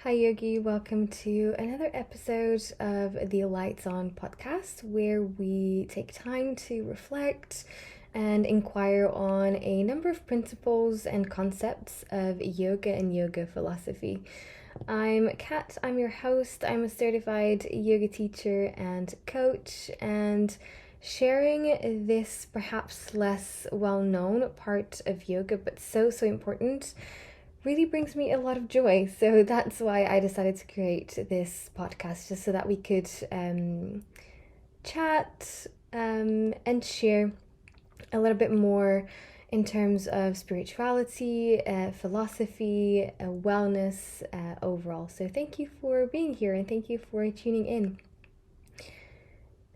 Hi Yogi, welcome to another episode of the Lights On podcast where we take time to reflect and inquire on a number of principles and concepts of yoga and yoga philosophy. I'm Kat, I'm your host. I'm a certified yoga teacher and coach, and sharing this perhaps less well-known part of yoga but so important really brings me a lot of joy. So that's why I decided to create this podcast, just so that we could chat and share a little bit more in terms of spirituality, philosophy, wellness overall. So thank you for being here and thank you for tuning in.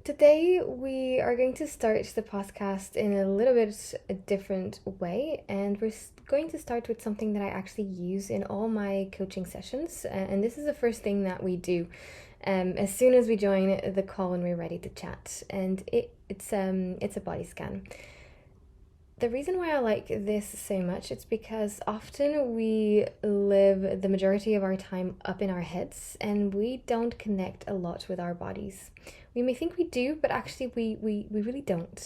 Today, we are going to start the podcast in a little bit a different way, and we're going to start with something that I actually use in all my coaching sessions, and this is the first thing that we do as soon as we join the call when we're ready to chat, and it's a body scan. The reason why I like this so much, it's because often we live the majority of our time up in our heads and we don't connect a lot with our bodies. We may think we do, but actually we really don't.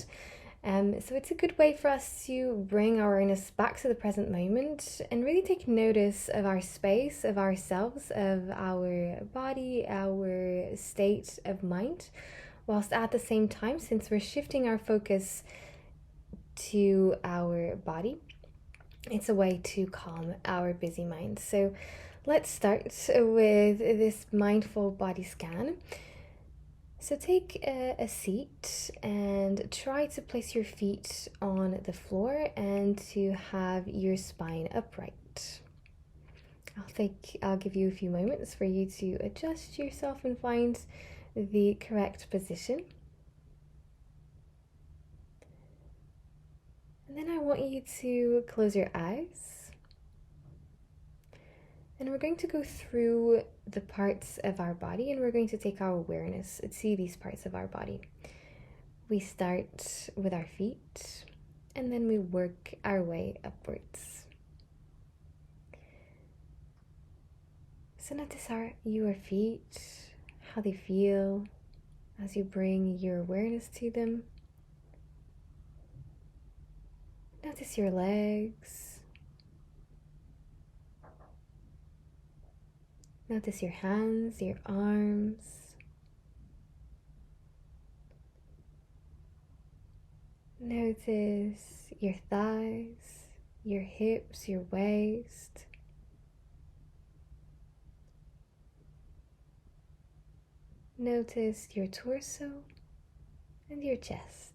So it's a good way for us to bring our awareness back to the present moment and really take notice of our space, of ourselves, of our body, our state of mind, whilst at the same time, since we're shifting our focus to our body, it's a way to calm our busy mind. So let's start with this mindful body scan. So take a seat and try to place your feet on the floor and to have your spine upright. I'll give you a few moments for you to adjust yourself and find the correct position. And then I want you to close your eyes. And we're going to go through the parts of our body and we're going to take our awareness to these parts of our body. We start with our feet and then we work our way upwards. So notice your feet, how they feel as you bring your awareness to them. Notice your legs. Notice your hands, your arms. Notice your thighs, your hips, your waist. Notice your torso and your chest.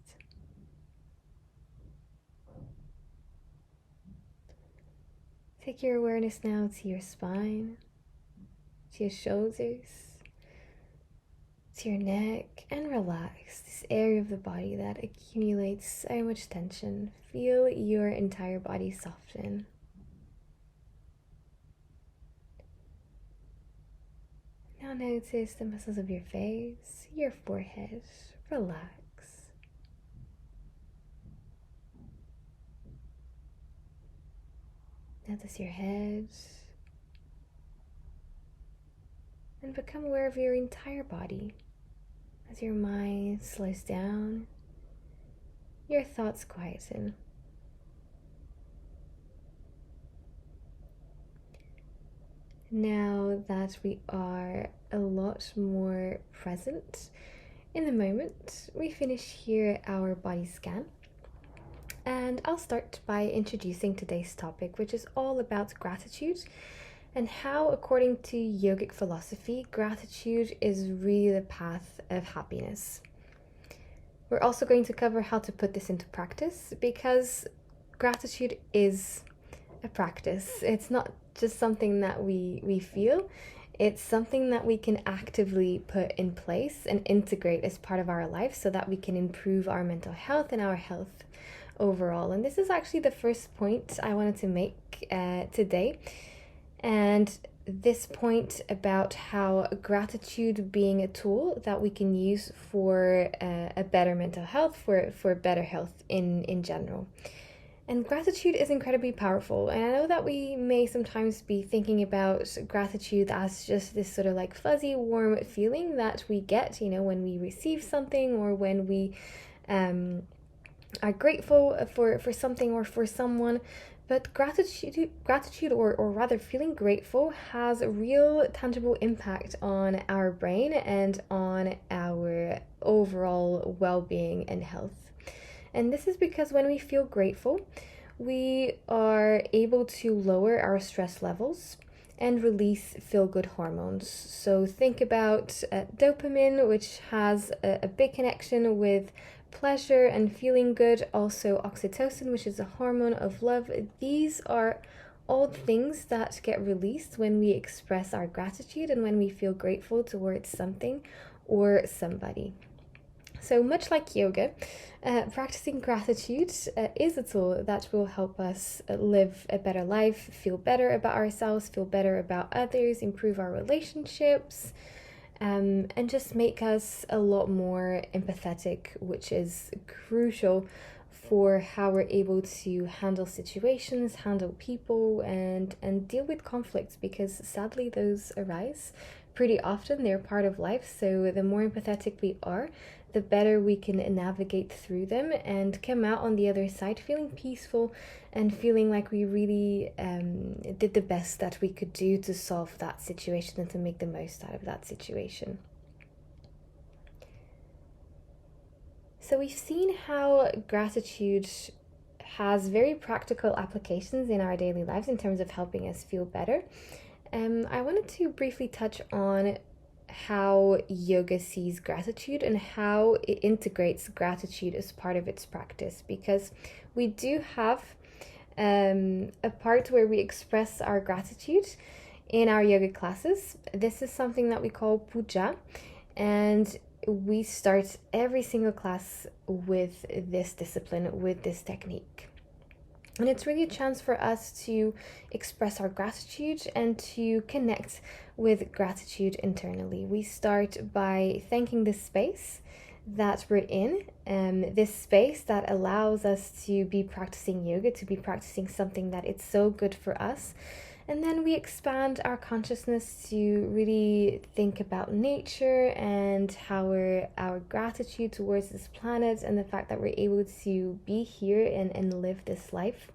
Take your awareness now to your spine, to your shoulders, to your neck, and relax this area of the body that accumulates so much tension. Feel your entire body soften. Now notice the muscles of your face, your forehead. Relax. Notice your head. And become aware of your entire body. As your mind slows down, your thoughts quieten. Now that we are a lot more present in the moment, we finish here our body scan. And I'll start by introducing today's topic, which is all about gratitude and how, according to yogic philosophy, gratitude is really the path of happiness. We're also going to cover how to put this into practice, because gratitude is a practice. It's not just something that we feel. It's something that we can actively put in place and integrate as part of our life so that we can improve our mental health and our health overall. And this is actually the first point I wanted to make today. And this point about how gratitude being a tool that we can use for a better mental health, for better health in general. And gratitude is incredibly powerful. And I know that we may sometimes be thinking about gratitude as just this sort of like fuzzy, warm feeling that we get, when we receive something or when we are grateful for something or for someone. But gratitude or rather feeling grateful has a real tangible impact on our brain and on our overall well-being and health. And this is because when we feel grateful, we are able to lower our stress levels and release feel-good hormones. So think about dopamine, which has a big connection with pleasure and feeling good. Also oxytocin, which is a hormone of love. These are all things that get released when we express our gratitude and when we feel grateful towards something or somebody. So much like yoga, practicing gratitude is a tool that will help us live a better life, feel better about ourselves, feel better about others, improve our relationships, and just make us a lot more empathetic, which is crucial for how we're able to handle situations, handle people, and deal with conflicts, because sadly those arise pretty often. They're part of life. So the more empathetic we are, the better we can navigate through them and come out on the other side feeling peaceful and feeling like we really did the best that we could do to solve that situation and to make the most out of that situation. So we've seen how gratitude has very practical applications in our daily lives in terms of helping us feel better. I wanted to briefly touch on how yoga sees gratitude and how it integrates gratitude as part of its practice, because we do have a part where we express our gratitude in our yoga classes. This is something that we call puja, and we start every single class with this discipline, with this technique. And it's really a chance for us to express our gratitude and to connect with gratitude internally. We start by thanking the space that we're in, this space that allows us to be practicing yoga, to be practicing something that it's so good for us. And then we expand our consciousness to really think about nature and how our gratitude towards this planet and the fact that we're able to be here and live this life.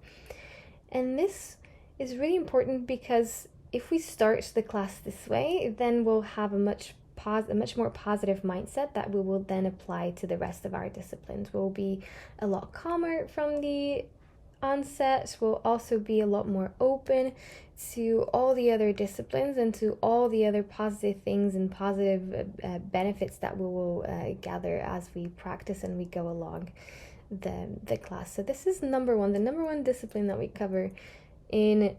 And this is really important because if we start the class this way, then we'll have a much more positive mindset that we will then apply to the rest of our disciplines. We'll be a lot calmer from the onset. We'll also be a lot more open to all the other disciplines and to all the other positive things and positive benefits that we will gather as we practice and we go along the class. So this is the number one discipline that we cover in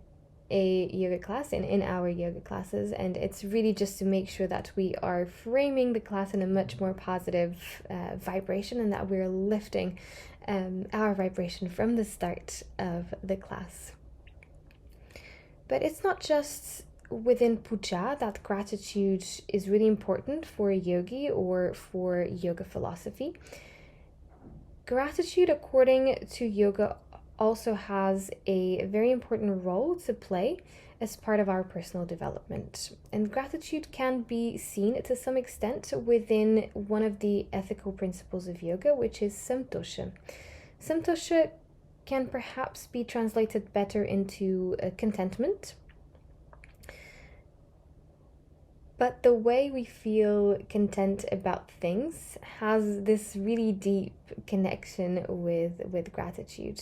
a yoga class, in our yoga classes, and it's really just to make sure that we are framing the class in a much more positive vibration, and that we're lifting our vibration from the start of the class. But it's not just within puja that gratitude is really important for a yogi or for yoga philosophy. Gratitude, according to yoga, also has a very important role to play as part of our personal development. And gratitude can be seen to some extent within one of the ethical principles of yoga, which is santosha. Santosha can perhaps be translated better into contentment. But the way we feel content about things has this really deep connection with gratitude.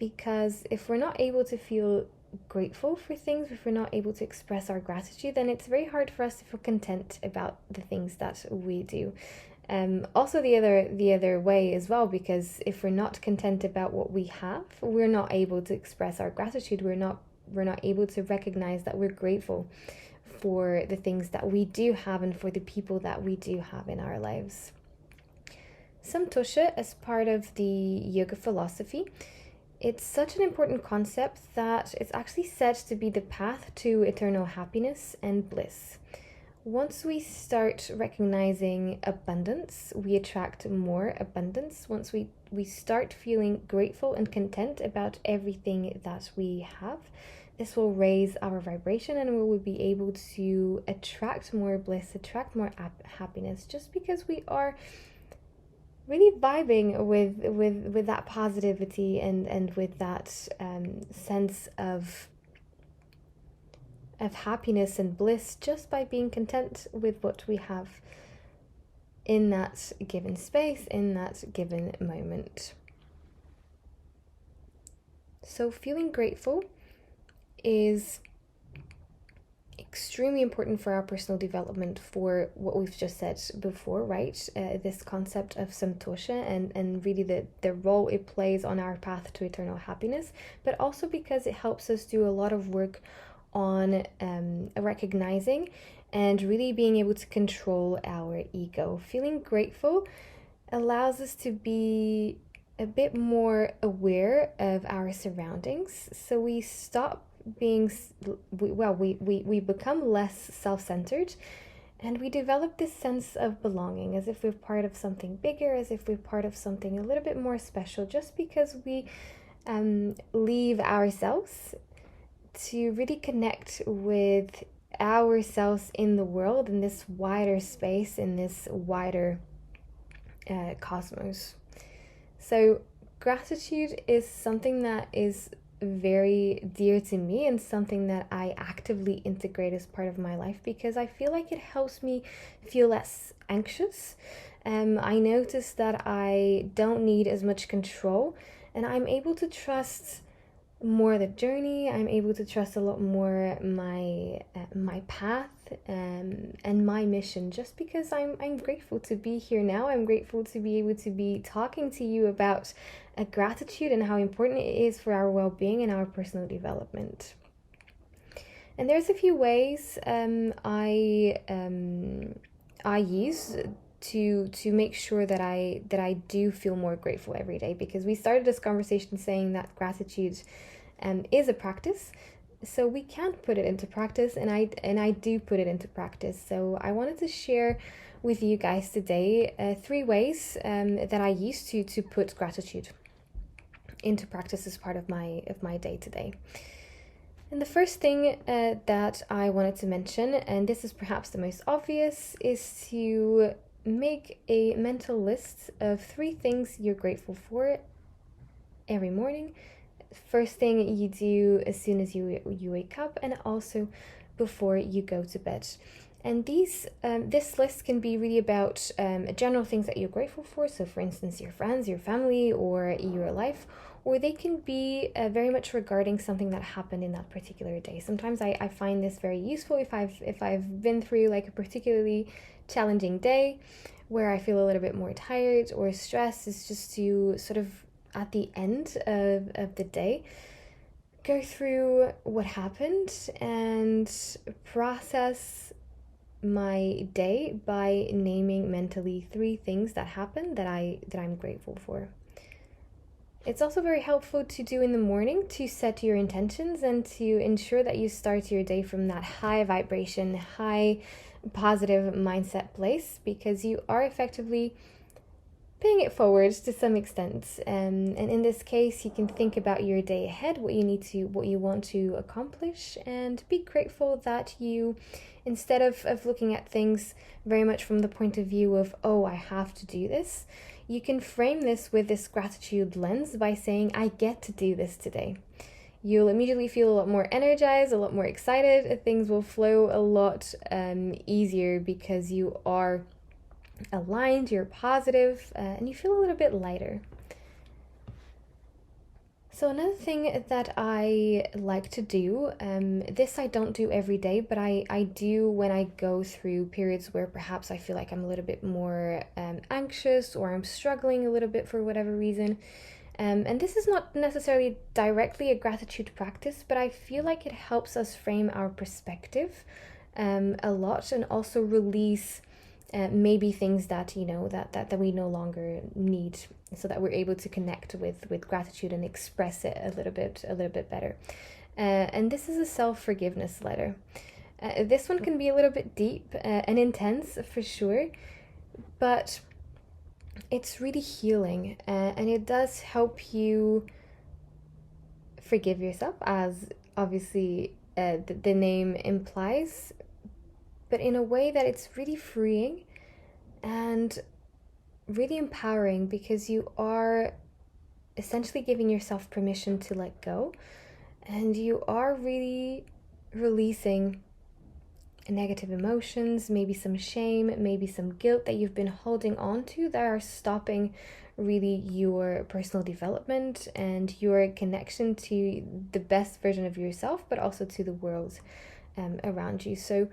Because if we're not able to feel grateful for things, if we're not able to express our gratitude, then it's very hard for us to feel content about the things that we do. Also the other way as well, because if we're not content about what we have, we're not able to express our gratitude. We're not able to recognize that we're grateful for the things that we do have and for the people that we do have in our lives. Santosha, as part of the yoga philosophy, it's such an important concept that it's actually said to be the path to eternal happiness and bliss. once we start recognizing abundance, we attract more abundance. Once we start feeling grateful and content about everything that we have, this will raise our vibration and we will be able to attract more bliss, attract more happiness, just because we are really vibing with that positivity and with that sense of happiness and bliss, just by being content with what we have in that given space, in that given moment. So feeling grateful is extremely important for our personal development, for what we've just said before, right? This concept of santosha and really the role it plays on our path to eternal happiness, but also because it helps us do a lot of work on recognizing and really being able to control our ego. Feeling grateful allows us to be a bit more aware of our surroundings. So we stop being, we become less self-centered, and we develop this sense of belonging, as if we're part of something bigger, as if we're part of something a little bit more special, just because we leave ourselves to really connect with ourselves in the world, in this wider space, in this wider cosmos. So gratitude is something that is very dear to me and something that I actively integrate as part of my life, because I feel like it helps me feel less anxious. I notice that I don't need as much control, and I'm able to trust more the journey. I'm able to trust a lot more my path and my mission, just because I'm grateful to be here now. I'm grateful to be able to be talking to you about gratitude and how important it is for our well-being and our personal development. And there's a few ways I use to make sure that I do feel more grateful every day, because we started this conversation saying that gratitude is a practice, so we can't put it into practice, and I do put it into practice. So I wanted to share with you guys today 3 ways that I use to put gratitude into practice as part of my day to day. And the first thing that I wanted to mention, and this is perhaps the most obvious, is to make a mental list of 3 things you're grateful for every morning. First thing you do as soon as you wake up, and also before you go to bed. And this list can be really about general things that you're grateful for. So for instance, your friends, your family, or your life. Or they can be very much regarding something that happened in that particular day. Sometimes I find this very useful if I've been through like a particularly challenging day where I feel a little bit more tired or stressed, is just to sort of at the end of the day go through what happened and process my day by naming mentally 3 things that happened that I'm grateful for. It's also very helpful to do in the morning to set your intentions and to ensure that you start your day from that high vibration, high positive mindset place, because you are effectively paying it forward to some extent. And in this case, you can think about your day ahead, what you want to accomplish, and be grateful that you, instead of looking at things very much from the point of view of, oh, I have to do this, you can frame this with this gratitude lens by saying, I get to do this today. You'll immediately feel a lot more energized, a lot more excited. Things will flow a lot easier because you are aligned, you're positive, and you feel a little bit lighter. So another thing that I like to do, this I don't do every day, but I do when I go through periods where perhaps I feel like I'm a little bit more anxious, or I'm struggling a little bit for whatever reason. And this is not necessarily directly a gratitude practice, but I feel like it helps us frame our perspective a lot, and also release maybe things that that we no longer need, so that we're able to connect with gratitude and express it a little bit better. And this is a self-forgiveness letter. This one can be a little bit deep and intense for sure, but it's really healing, and it does help you forgive yourself, as obviously the name implies, but in a way that it's really freeing and really empowering, because you are essentially giving yourself permission to let go, and you are really releasing negative emotions, maybe some shame, maybe some guilt that you've been holding on to that are stopping really your personal development and your connection to the best version of yourself, but also to the world around you. So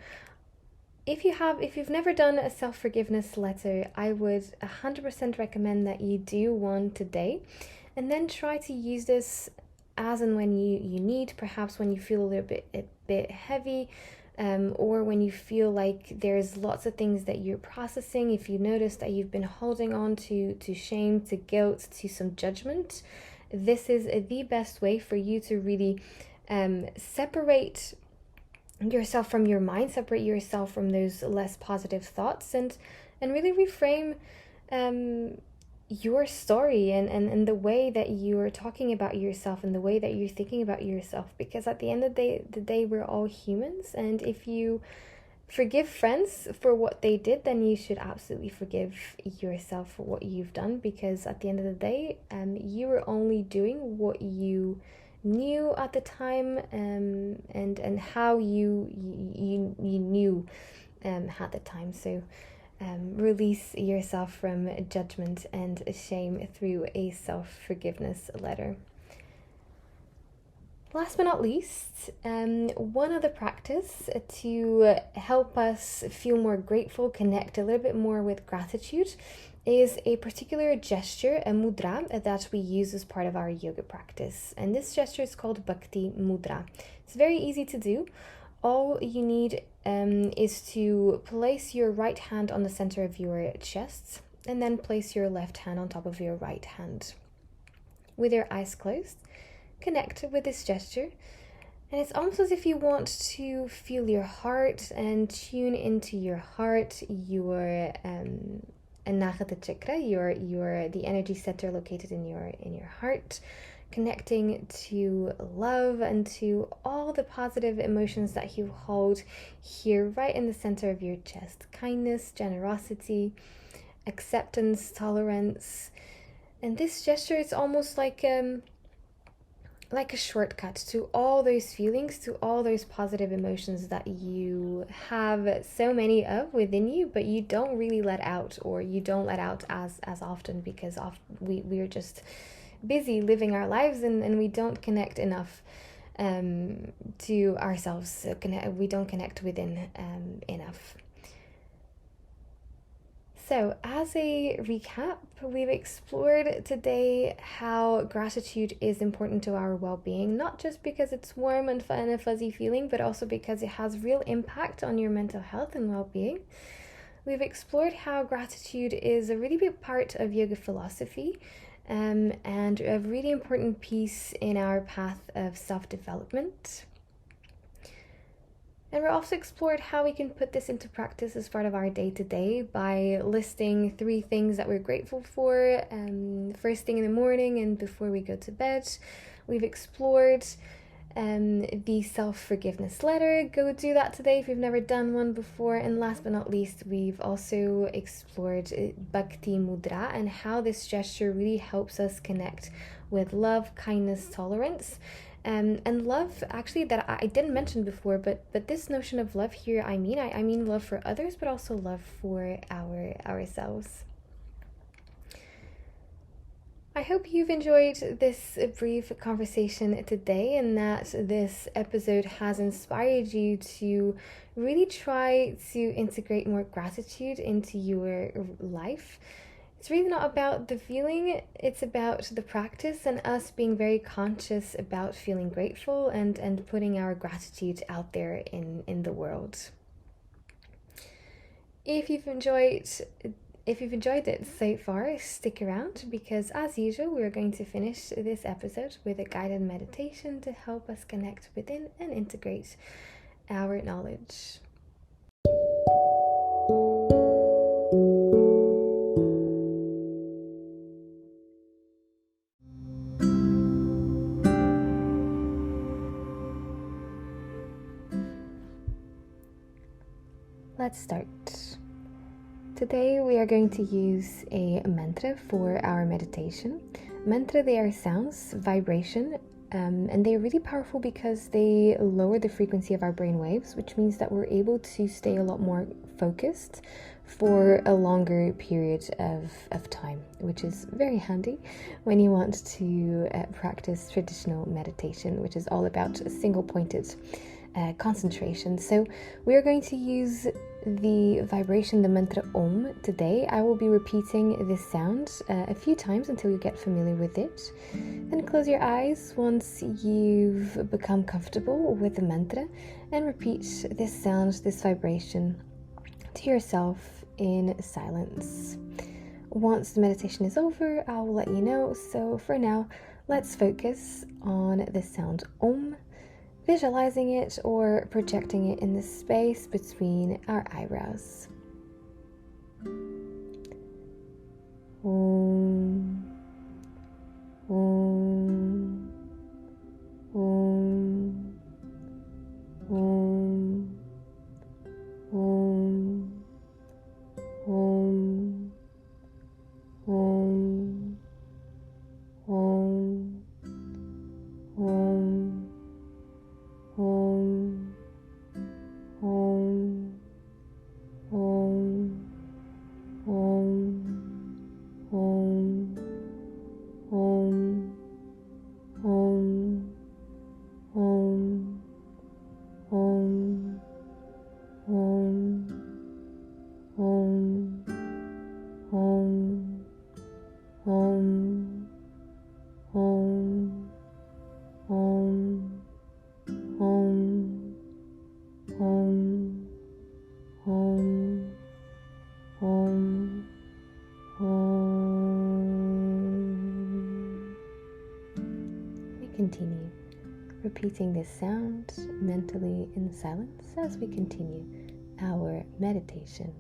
if you've never done a self-forgiveness letter, I would 100% recommend that you do one today, and then try to use this as and when you need, perhaps when you feel a bit heavy, or when you feel like there's lots of things that you're processing. If you notice that you've been holding on to shame, to guilt, to some judgment, this is the best way for you to really separate yourself from your mind, separate yourself from those less positive thoughts, and really reframe your story and the way that you're talking about yourself and the way that you're thinking about yourself. Because at the end of the day, we're all humans, and if you forgive friends for what they did, then you should absolutely forgive yourself for what you've done, because at the end of the day, you were only doing what you knew at the time, and how you knew at the time. So release yourself from judgment and shame through a self-forgiveness letter. Last but not least, one other practice to help us feel more grateful, connect a little bit more with gratitude, is a particular gesture, a mudra, that we use as part of our yoga practice. And this gesture is called Bhakti Mudra. It's very easy to do. All you need is to place your right hand on the center of your chest, and then place your left hand on top of your right hand. With your eyes closed, connect with this gesture. And it's almost as if you want to feel your heart and tune into your heart, your Anahata chakra, your the energy center located in your heart, connecting to love and to all the positive emotions that you hold here right in the center of your chest. Kindness, generosity, acceptance, tolerance. And this gesture is almost like a shortcut to all those feelings, to all those positive emotions that you have so many of within you, but you don't really let out, or you don't let out as often, because we're just busy living our lives, and we don't connect enough to ourselves. We don't connect within enough. So, as a recap, we've explored today how gratitude is important to our well-being, not just because it's warm and fun and a fuzzy feeling, but also because it has real impact on your mental health and well-being. We've explored how gratitude is a really big part of yoga philosophy, and a really important piece in our path of self-development. And we also explored how we can put this into practice as part of our day-to-day by listing 3 things that we're grateful for first thing in the morning and before we go to bed. We've explored the self-forgiveness letter. Go do that today if you've never done one before. And last but not least, we've also explored Bhakti Mudra and how this gesture really helps us connect with love, kindness, tolerance. And love, actually, that I didn't mention before, but this notion of love here, I mean love for others, but also love for ourselves. I hope you've enjoyed this brief conversation today, and that this episode has inspired you to really try to integrate more gratitude into your life. It's really not about the feeling, it's about the practice and us being very conscious about feeling grateful and putting our gratitude out there in the world. If you've enjoyed it so far, stick around, because as usual, we're going to finish this episode with a guided meditation to help us connect within and integrate our knowledge. Let's start. Today we are going to use a mantra for our meditation. Mantra, they are sounds, vibration, and they're really powerful because they lower the frequency of our brain waves, which means that we're able to stay a lot more focused for a longer period of time, which is very handy when you want to practice traditional meditation, which is all about a single pointed concentration. So we are going to use the vibration, the mantra Om today. I will be repeating this sound a few times until you get familiar with it. Then close your eyes once you've become comfortable with the mantra and repeat this sound, this vibration to yourself in silence. Once the meditation is over, I will let you know. So for now, let's focus on the sound Om, visualizing it or projecting it in the space between our eyebrows. Om, Om, Om, Om, Om, Om, Om, Om, Om. Om, Om, Om, Om, Om, Om, Om, Om, Om, Om, Om, Om, Om, Om, Om, Om, Om, Om, Om. We continue repeating this sound mentally in silence as we continue our meditation.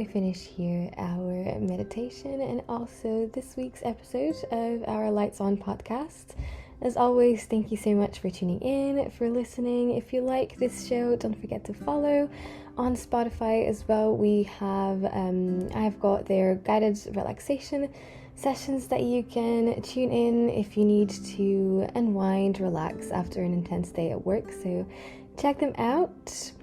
we finish here our meditation and also this week's episode of our Lights On podcast. As always, thank you so much for tuning in, for listening. If you like this show, don't forget to follow on Spotify as well. We have I've got their guided relaxation sessions that you can tune in if you need to unwind, relax after an intense day at work. So check them out.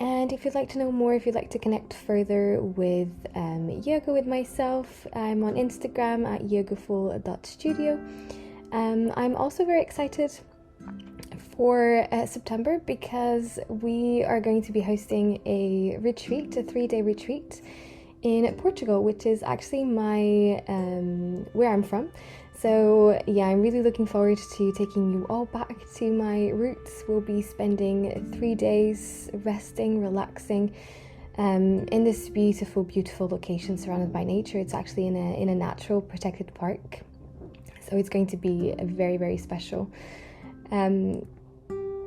And if you'd like to know more, if you'd like to connect further with yoga with myself, I'm on Instagram at yogaful.studio. I'm also very excited for September because we are going to be hosting a retreat, a 3-day retreat in Portugal, which is actually my where I'm from. So yeah, I'm really looking forward to taking you all back to my roots. We'll be spending 3 days resting, relaxing in this beautiful, beautiful location surrounded by nature. It's actually in a natural protected park. So it's going to be very, very special.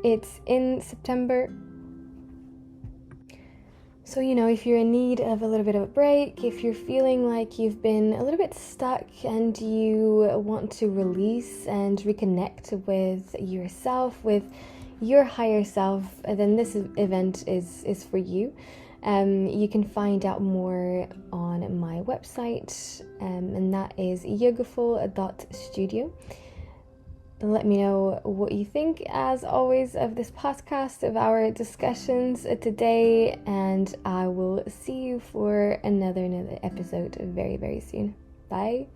It's in September. So, if you're in need of a little bit of a break, if you're feeling like you've been a little bit stuck and you want to release and reconnect with yourself, with your higher self, then this event is for you. You can find out more on my website, and that is yogaful.studio. Let me know what you think, as always, of this podcast, of our discussions today, and I will see you for another episode very, very soon. Bye.